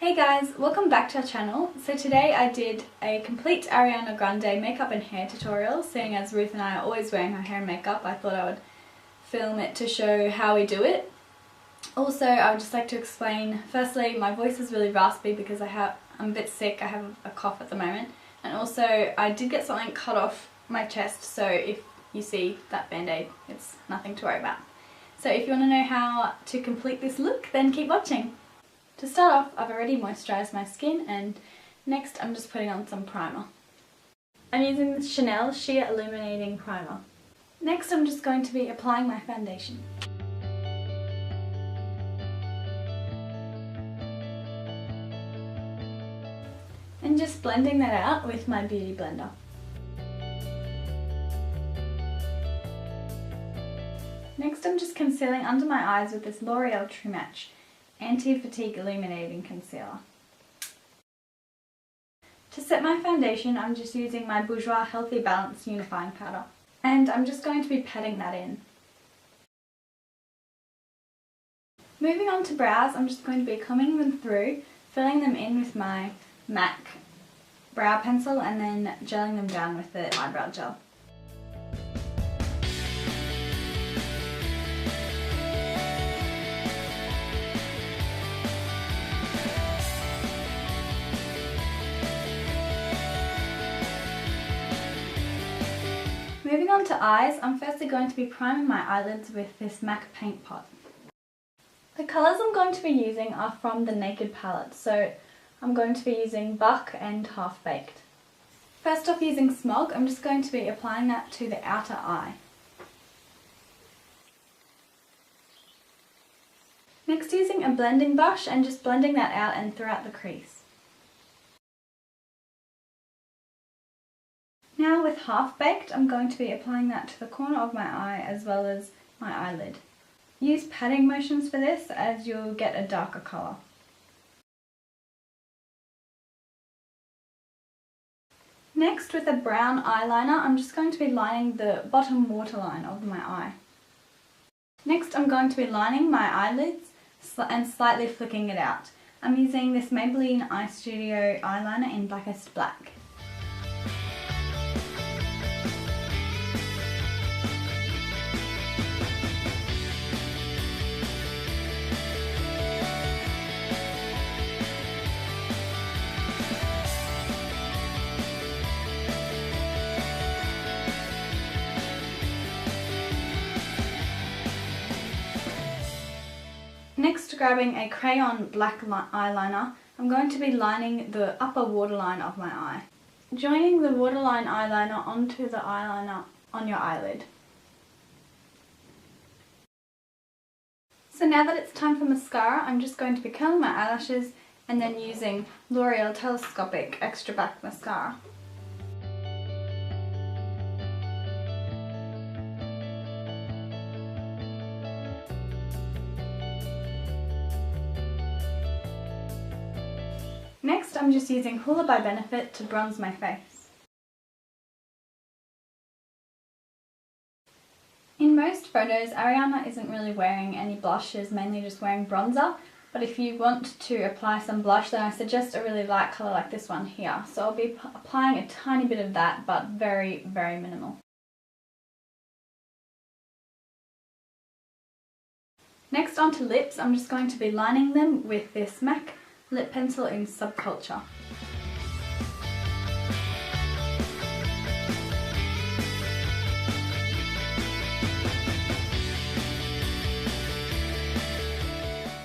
Hey guys, welcome back to our channel. So today I did a complete Ariana Grande makeup and hair tutorial. Seeing as Ruth and I are always wearing her hair and makeup, I thought I would film it to show how we do it. Also, I would just like to explain, firstly, my voice is really raspy because I'm a bit sick, I have a cough at the moment. And also, I did get something cut off my chest, so if you see that band-aid, it's nothing to worry about. So if you want to know how to complete this look, then keep watching. To start off, I've already moisturised my skin, and next I'm just putting on some primer. I'm using the Chanel Sheer Illuminating Primer. Next I'm just going to be applying my foundation. And just blending that out with my beauty blender. Next I'm just concealing under my eyes with this L'Oreal True Match Anti-Fatigue Illuminating Concealer. To set my foundation, I'm just using my Bourjois Healthy Balance Unifying Powder. And I'm just going to be patting that in. Moving on to brows, I'm just going to be combing them through, filling them in with my MAC brow pencil and then gelling them down with the eyebrow gel. Moving on to eyes, I'm firstly going to be priming my eyelids with this MAC Paint Pot. The colours I'm going to be using are from the Naked palette, so I'm going to be using Buck and Half Baked. First off, using Smog, I'm just going to be applying that to the outer eye. Next, using a blending brush and just blending that out and throughout the crease. Now with Half Baked, I'm going to be applying that to the corner of my eye as well as my eyelid. Use patting motions for this as you'll get a darker colour. Next, with a brown eyeliner, I'm just going to be lining the bottom waterline of my eye. Next, I'm going to be lining my eyelids and slightly flicking it out. I'm using this Maybelline Eye Studio eyeliner in Blackest Black. Next, grabbing a crayon black eyeliner, I'm going to be lining the upper waterline of my eye. Joining the waterline eyeliner onto the eyeliner on your eyelid. So now that it's time for mascara, I'm just going to be curling my eyelashes and then using L'Oreal Telescopic Extra Black Mascara. Next, I'm just using Hoola by Benefit to bronze my face. In most photos, Ariana isn't really wearing any blush, she's mainly just wearing bronzer, but if you want to apply some blush, then I suggest a really light colour like this one here. So I'll be applying a tiny bit of that, but very, very minimal. Next, onto lips, I'm just going to be lining them with this MAC lip pencil in Subculture.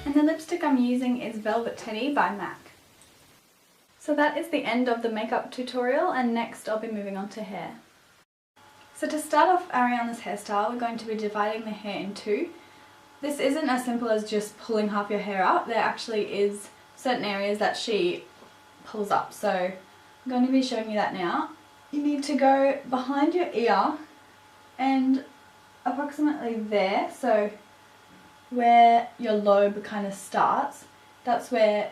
And the lipstick I'm using is Velvet Teddy by MAC. So that is the end of the makeup tutorial, and next I'll be moving on to hair. So to start off Ariana's hairstyle, we're going to be dividing the hair in two. This isn't as simple as just pulling half your hair up, there actually is certain areas that she pulls up, so I'm going to be showing you that now. You need to go behind your ear and approximately there, so where your lobe kind of starts, that's where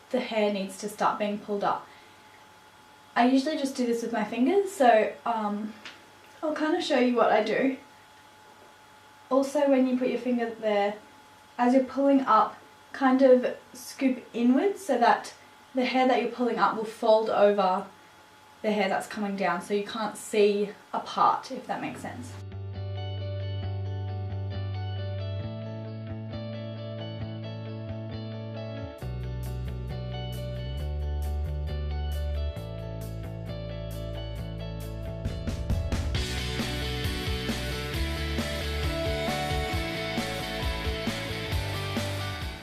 the hair needs to start being pulled up. I usually just do this with my fingers, so I'll kind of show you what I do. Also, when you put your finger there, as you're pulling up, kind of scoop inwards so that the hair that you're pulling up will fold over the hair that's coming down, so you can't see a part, if that makes sense.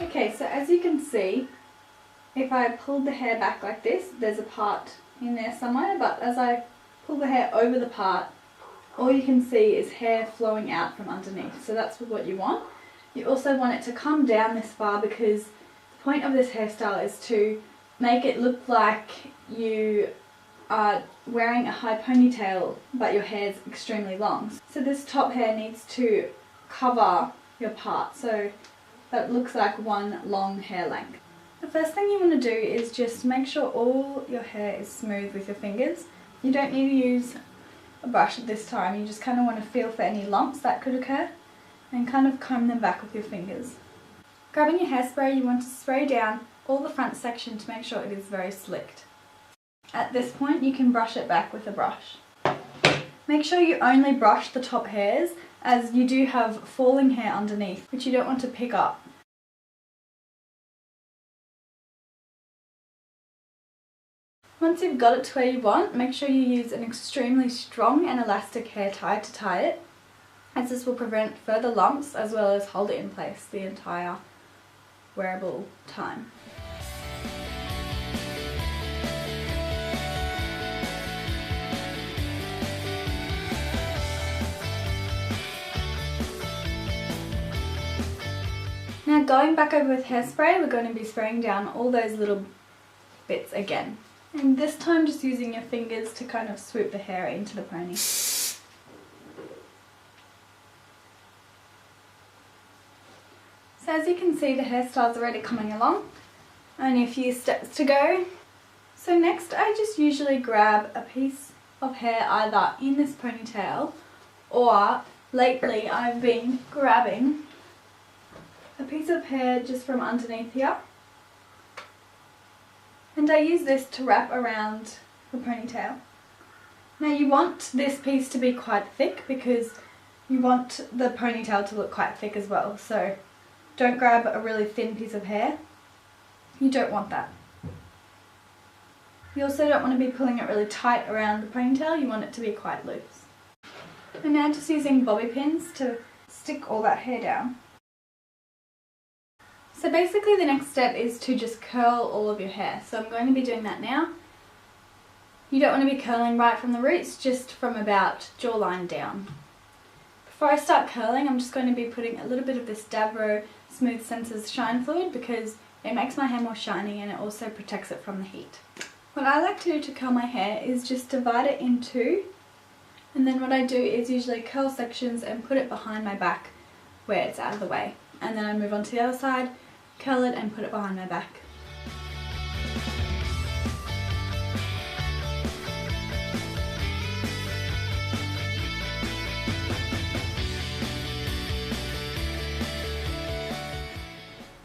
Okay, so as you can see, if I pull the hair back like this, there's a part in there somewhere, but as I pull the hair over the part, all you can see is hair flowing out from underneath. So that's what you want. You also want it to come down this far because the point of this hairstyle is to make it look like you are wearing a high ponytail but your hair is extremely long. So this top hair needs to cover your part so that looks like one long hair length. The first thing you want to do is just make sure all your hair is smooth with your fingers. You don't need to use a brush at this time, you just kind of want to feel for any lumps that could occur and kind of comb them back with your fingers. Grabbing your hairspray, you want to spray down all the front section to make sure it is very slicked. At this point you can brush it back with a brush. Make sure you only brush the top hairs, as you do have falling hair underneath which you don't want to pick up. Once you've got it to where you want, make sure you use an extremely strong and elastic hair tie to tie it, as this will prevent further lumps as well as hold it in place the entire wearable time. Now going back over with hairspray, we're going to be spraying down all those little bits again. And this time just using your fingers to kind of swoop the hair into the pony. So as you can see, the hairstyle's already coming along. Only a few steps to go. So next I just usually grab a piece of hair either in this ponytail, or lately I've been grabbing a piece of hair just from underneath here, and I use this to wrap around the ponytail. Now you want this piece to be quite thick because you want the ponytail to look quite thick as well, so don't grab a really thin piece of hair, you don't want that. You also don't want to be pulling it really tight around the ponytail, you want it to be quite loose. And now just using bobby pins to stick all that hair down. So basically the next step is to just curl all of your hair. So I'm going to be doing that now. You don't want to be curling right from the roots, just from about jawline down. Before I start curling, I'm just going to be putting a little bit of this Davro Smooth Senses Shine Fluid because it makes my hair more shiny and it also protects it from the heat. What I like to do to curl my hair is just divide it in two, and then what I do is usually curl sections and put it behind my back where it's out of the way. And then I move on to the other side, curl it and put it behind my back.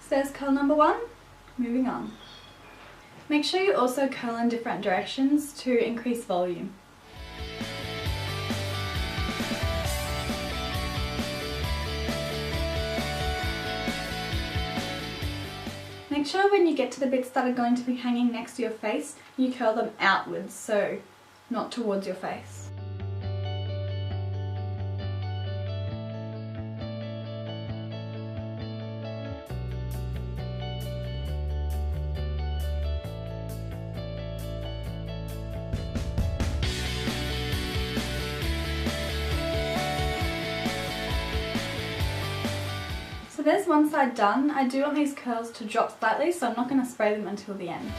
So there's curl number one, moving on. Make sure you also curl in different directions to increase volume. Make sure when you get to the bits that are going to be hanging next to your face, you curl them outwards, so not towards your face. So there's one side done. I do want these curls to drop slightly, so I'm not going to spray them until the end.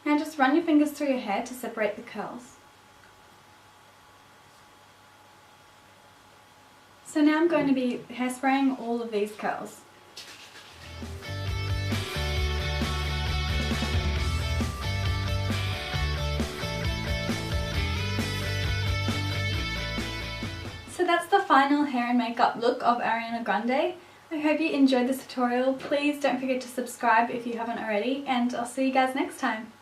Now just run your fingers through your hair to separate the curls. So now I'm going to be hairspraying all of these curls. So that's the final hair and makeup look of Ariana Grande. I hope you enjoyed this tutorial. Please don't forget to subscribe if you haven't already, and I'll see you guys next time.